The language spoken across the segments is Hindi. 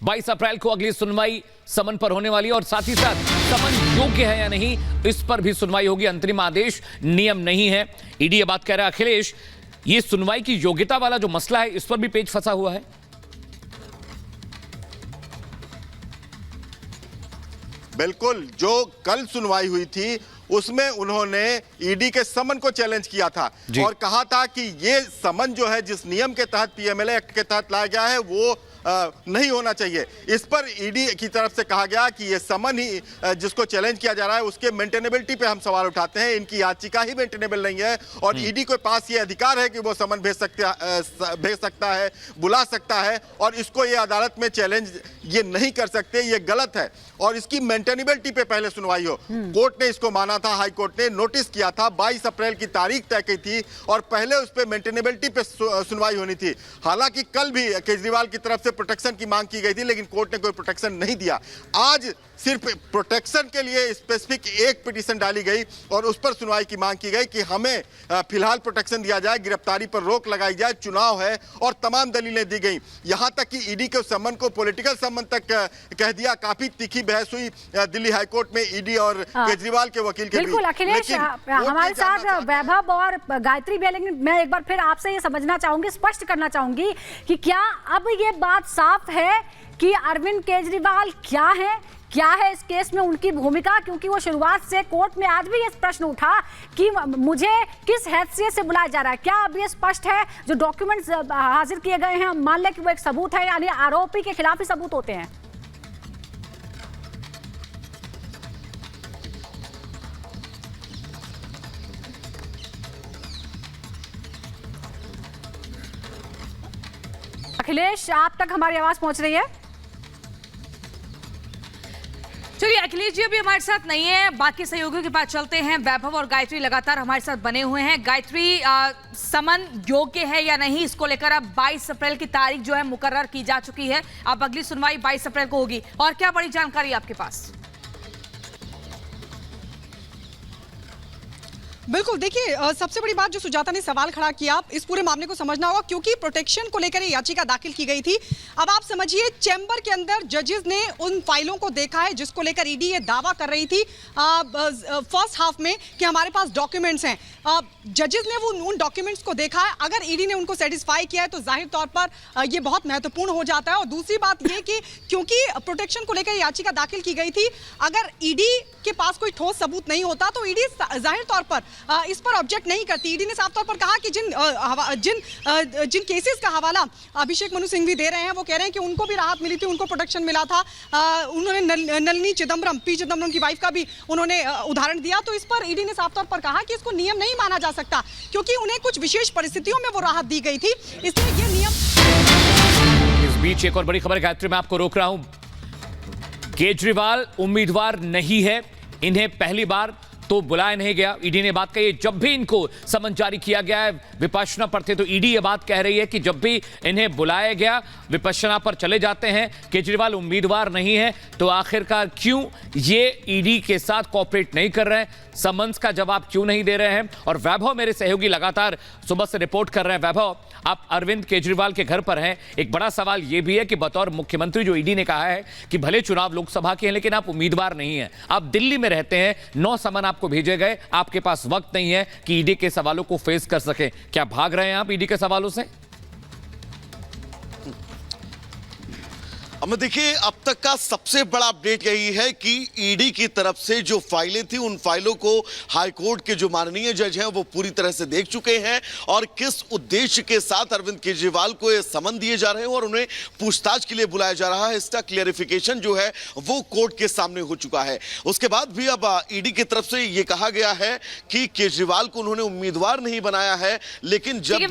22 अप्रैल को अगली सुनवाई समन पर होने वाली है और साथ ही साथ समन योग्य है या नहीं इस पर भी सुनवाई होगी। अंतरिम आदेश नियम नहीं है। ईडी ये बात कह रहा है। अखिलेश, ये सुनवाई की योग्यता वाला जो मसला है इस पर भी पेच फंसा हुआ है। बिल्कुल, जो कल सुनवाई हुई थी उसमें उन्होंने ईडी के समन को चैलेंज किया था और कहा था कि ये समन जो है जिस नियम के तहत पीएमएलए एक्ट के तहत लाया गया है वो नहीं होना चाहिए। इस पर ईडी की तरफ से कहा गया कि ये समन ही जिसको चैलेंज किया जा रहा है उसके मेंटेनेबिलिटी पे हम सवाल उठाते हैं। इनकी याचिका ही मेंटेनेबल नहीं है और ईडी के पास ये अधिकार है कि वो समन भेज सकता है, बुला सकता है और इसको ये अदालत में चैलेंज ये नहीं कर सकते, ये गलत है और इसकी मेंटेनेबिलिटी पे पहले सुनवाई हो। कोर्ट ने इसको माना था, हाई कोर्ट ने नोटिस किया था, 22 अप्रैल की तारीख तय की थी और पहले उस पर मेंटेनेबिलिटी पे सुनवाई होनी थी। हालांकि कल भी केजरीवाल की तरफ से प्रोटेक्शन की मांग की गई थी लेकिन कोर्ट ने कोई प्रोटेक्शन नहीं दिया। आज सिर्फ प्रोटेक्शन के लिए स्पेसिफिक एक पिटीशन डाली गई और उस पर सुनवाई की मांग की गई कि हमें फिलहाल प्रोटेक्शन दिया जाए, गिरफ्तारी पर रोक लगाई जाए, चुनाव है और तमाम दलीलें दी गई। यहां तक कि ईडी के समन को पॉलिटिकल समन तक कह दिया। काफी तीखी बहस हुई दिल्ली हाईकोर्ट में ईडी और केजरीवाल के वकील के बीच। बिल्कुल अखिलेश, हमारे साथ वैभव और गायत्री भी है, लेकिन मैं एक बार फिर आपसे ये समझना चाहूंगी, स्पष्ट करना चाहूंगी कि क्या अब ये बात साफ है कि अरविंद केजरीवाल क्या है इस केस में उनकी भूमिका? क्योंकि वो शुरुआत से कोर्ट में आज भी ये प्रश्न उठा कि मुझे किस हैसियत से बुलाया जा रहा है। क्या अब ये स्पष्ट है जो डॉक्यूमेंट्स हाजिर किए गए हैं मान लें कि वो एक सबूत है, यानी आरोपी के खिलाफ ही सबूत होते हैं? अखिलेश, आप तक हमारी आवाज पहुंच रही है? चलिए, अखिलेश जी अभी हमारे साथ नहीं है, बाकी सहयोगियों के पास चलते हैं। वैभव और गायत्री लगातार हमारे साथ बने हुए हैं। गायत्री, समन योग्य है या नहीं इसको लेकर अब 22 अप्रैल की तारीख जो है मुकर्रर की जा चुकी है। अब अगली सुनवाई 22 अप्रैल को होगी और क्या बड़ी जानकारी आपके पास? बिल्कुल, देखिए सबसे बड़ी बात जो सुजाता ने सवाल खड़ा किया, इस पूरे मामले को समझना होगा क्योंकि प्रोटेक्शन को लेकर याचिका दाखिल की गई थी। अब आप समझिए, चैम्बर के अंदर जजेस ने उन फाइलों को देखा है जिसको लेकर ईडी ये दावा कर रही थी फर्स्ट हाफ में कि हमारे पास डॉक्यूमेंट्स हैं। जजेस ने वो उन डॉक्यूमेंट्स को देखा है। अगर ईडी ने उनको सेटिस्फाई किया है तो जाहिर तौर पर ये बहुत महत्वपूर्ण हो जाता है। और दूसरी बात ये कि क्योंकि प्रोटेक्शन को लेकर याचिका दाखिल की गई थी, अगर ईडी के पास कोई ठोस सबूत नहीं होता तो ईडी जाहिर तौर पर इस पर ऑब्जेक्ट नहीं करती। ईडी ने साफ तौर पर कहा कि जिन केसेस का हवाला अभिषेक मनु सिंघवी दे रहे हैं वो कह रहे हैं कि उनको भी राहत मिली थी, उनको प्रोटेक्शन मिला था। उन्होंने नलिनी चिदम्बरम, पी चिदम्बरम की वाइफ का भी उन्होंने उदाहरण दिया। तो इस पर ईडी ने साफ तौर पर कहा कि इसको नियम नहीं माना जा सकता क्योंकि उन्हें कुछ विशेष परिस्थितियों में वो राहत दी गई थी, इसलिए ये नियम। इस बीच एक और बड़ी खबर गायत्री, मैं आपको रोक रहा हूं। केजरीवाल उम्मीदवार नहीं है, इन्हें पहली बार तो बुलाया नहीं गया। ईडी ने बात कही, जब भी इनको समन जारी किया गया है विपश्यना पर थे तो ईडी ये बात कह रही है कि जब भी इन्हें बुलाया गया विपश्यना पर चले जाते हैं। केजरीवाल उम्मीदवार नहीं है तो आखिरकार क्यों ये ईडी के साथ कोऑपरेट नहीं कर रहे हैं, समन्स का जवाब क्यों नहीं दे रहे हैं? और वैभव मेरे सहयोगी लगातार सुबह से रिपोर्ट कर रहे हैं। वैभव, आप अरविंद केजरीवाल के घर पर हैं। एक बड़ा सवाल यह भी है कि बतौर मुख्यमंत्री जो ईडी ने कहा है कि भले चुनाव लोकसभा के हैं लेकिन आप उम्मीदवार नहीं हैं, आप दिल्ली में रहते हैं, 9 समन आपको भेजे गए, आपके पास वक्त नहीं है कि ईडी के सवालों को फेस कर सके। क्या भाग रहे हैं आप ईडी के सवालों से? अब देखिए, अब तक का सबसे बड़ा अपडेट यही है कि ईडी की तरफ से जो फाइलें थी उन फाइलों को हाईकोर्ट के जो माननीय जज हैं वो पूरी तरह से देख चुके हैं और किस उद्देश्य के साथ अरविंद केजरीवाल को ये समन दिए जा रहे हैं और उन्हें पूछताछ के लिए बुलाया जा रहा है, इसका क्लियरिफिकेशन जो है वो कोर्ट के सामने हो चुका है। उसके बाद भी अब ईडी की तरफ से ये कहा गया है कि केजरीवाल को उन्होंने उम्मीदवार नहीं बनाया है, लेकिन जब एक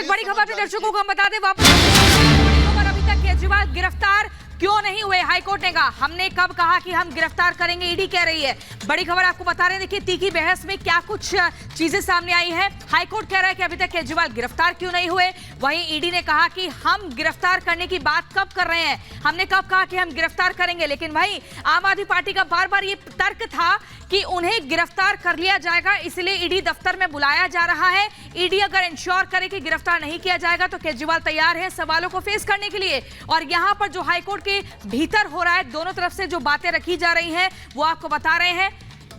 बड़ी खबर दर्शकों को हम बता दें, वापस अभी तक केजरीवाल गिरफ्तार क्यों नहीं हुए? हाईकोर्ट ने कहा, हमने कब कहा कि हम गिरफ्तार करेंगे, ईडी कह रही है। बड़ी खबर आपको बता रहे हैं, देखिए तीखी बहस में क्या कुछ चीजें सामने आई है। हाईकोर्ट कह रहा है कि अभी तक केजरीवाल गिरफ्तार क्यों नहीं हुए, वहीं ईडी ने कहा कि हम गिरफ्तार करने की बात कब कर रहे हैं, हमने कब कहा कि हम गिरफ्तार करेंगे। लेकिन वहीं आम आदमी पार्टी का बार बार ये तर्क था कि उन्हें गिरफ्तार कर लिया जाएगा, इसलिए ईडी दफ्तर में बुलाया जा रहा है। ईडी अगर इंश्योर करे कि गिरफ्तार नहीं किया जाएगा तो केजरीवाल तैयार है सवालों को फेस करने के लिए। और यहां पर जो हाईकोर्ट के भीतर हो रहा है, दोनों तरफ से जो बातें रखी जा रही हैं वो आपको बता रहे हैं।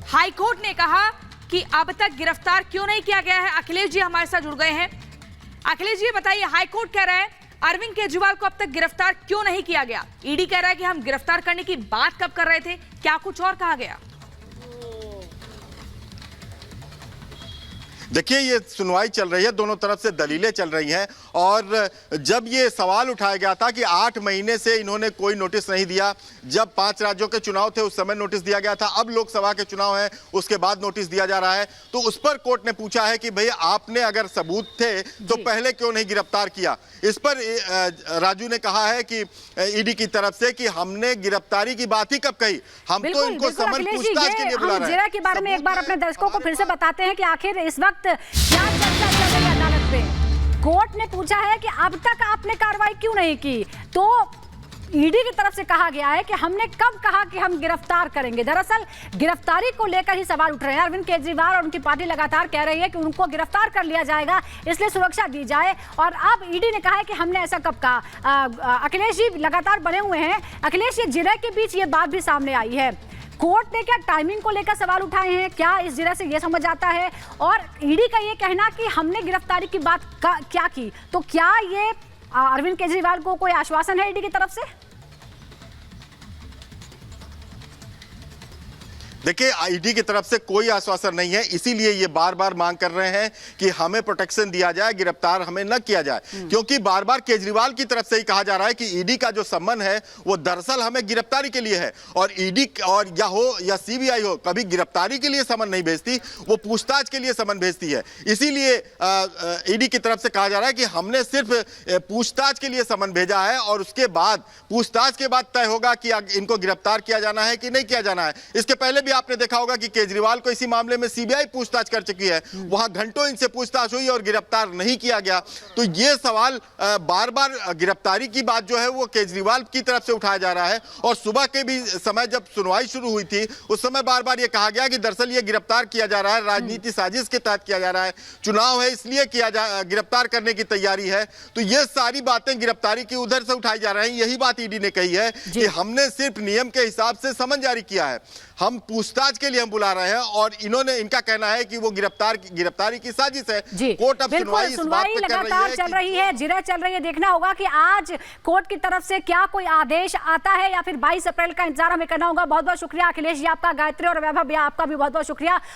हाईकोर्ट ने कहा कि अब तक गिरफ्तार क्यों नहीं किया गया है। अखिलेश जी हमारे साथ जुड़ गए हैं। अखिलेश जी बताइए, हाईकोर्ट कह रहा है अरविंद केजरीवाल को अब तक गिरफ्तार क्यों नहीं किया गया। ईडी कह रहा है कि हम गिरफ्तार करने की बात कब कर रहे थे, क्या कुछ और कहा गया? देखिए, ये सुनवाई चल रही है, दोनों तरफ से दलीलें चल रही हैं। और जब ये सवाल उठाया गया था कि 8 महीने से इन्होंने कोई नोटिस नहीं दिया, जब 5 राज्यों के चुनाव थे उस समय नोटिस दिया गया था, अब लोकसभा के चुनाव है उसके बाद नोटिस दिया जा रहा है, तो उस पर कोर्ट ने पूछा है कि भाई आपने अगर सबूत थे तो पहले क्यों नहीं गिरफ्तार किया। इस पर राजू ने कहा है कि ईडी की तरफ से कि हमने गिरफ्तारी की बात ही कब कही, हम तो इनको समन पूछताछ के लिए बुला रहे हैं। जीरा के बारे में एक बार अपने दर्शकों को फिर से बताते हैं कि आखिर इस वक्त क्या चर्चा चल रही है अदालत पे। कोर्ट ने पूछा है कि अब तक आपने कार्रवाई क्यों नहीं की, तो ईडी की तरफ से कहा गया है कि हमने कब कहा कि हम गिरफ्तार करेंगे। दरअसल गिरफ्तारी को लेकर ही सवाल उठ रहे हैं। अरविंद केजरीवाल और उनकी पार्टी लगातार कह रही है कि उनको गिरफ्तार कर लिया जाएगा, इसलिए सुरक्षा दी जाए। और अब ईडी ने कहा है कि हमने ऐसा कब कहा। अखिलेश जी लगातार बने हुए हैं। अखिलेश, ये जिले के बीच ये बात भी सामने आई है, कोर्ट ने क्या टाइमिंग को लेकर सवाल उठाए हैं, क्या इस जिले से ये समझ आता है? और ईडी का ये कहना कि हमने गिरफ्तारी की बात क्या की, तो क्या ये अरविंद केजरीवाल को कोई आश्वासन है ईडी की तरफ से? देखिए, ईडी की तरफ से कोई आश्वासन नहीं है, इसीलिए ये बार बार मांग कर रहे हैं कि हमें प्रोटेक्शन दिया जाए, गिरफ्तार हमें न किया जाए। क्योंकि बार बार केजरीवाल की तरफ से ही कहा जा रहा है कि ईडी का जो सम्मन है वो दरअसल हमें गिरफ्तारी के लिए है। और ईडी और या सीबीआई हो, कभी गिरफ्तारी के लिए समन नहीं भेजती, वो पूछताछ के लिए समन भेजती है। इसीलिए ईडी की तरफ से कहा जा रहा है कि हमने सिर्फ पूछताछ के लिए समन भेजा है और उसके बाद पूछताछ के बाद तय होगा कि इनको गिरफ्तार किया जाना है कि नहीं किया जाना है। इसके पहले आपने देखा होगा कि केजरीवाल को इसी मामले में सीबीआई पूछताछ कर चुकी है, वहां घंटों इनसे पूछताछ हुई और गिरफ्तार नहीं किया गया। तो यह सवाल बार बार गिरफ्तारी की बात जो है वो केजरीवाल की तरफ से उठाया जा रहा है। और सुबह के भी समय जब सुनवाई शुरू हुई थी उस समय बार बार यह कहा गया कि दरअसल ये गिरफ्तार किया जा रहा है, राजनीति साजिश के तहत किया जा रहा है, चुनाव है इसलिए गिरफ्तार करने की तैयारी है। तो ये सारी बातें गिरफ्तारी की उधर से उठाई जा रही हैं। यही बात ईडी ने कही है कि हमने सिर्फ नियम के हिसाब से समन जारी किया है, हम पूछताछ के लिए हम बुला रहे हैं। और इनका कहना है कि वो गिरफ्तारी की साजिश है। कोर्ट अब सुनवाई लगातार चल रही है, जिरह चल रही है। देखना होगा कि आज कोर्ट की तरफ से क्या कोई आदेश आता है या फिर 22 अप्रैल का इंतजार हमें करना होगा। बहुत बहुत शुक्रिया अखिलेश जी आपका, गायत्री और वैभव भैया आपका भी बहुत बहुत शुक्रिया।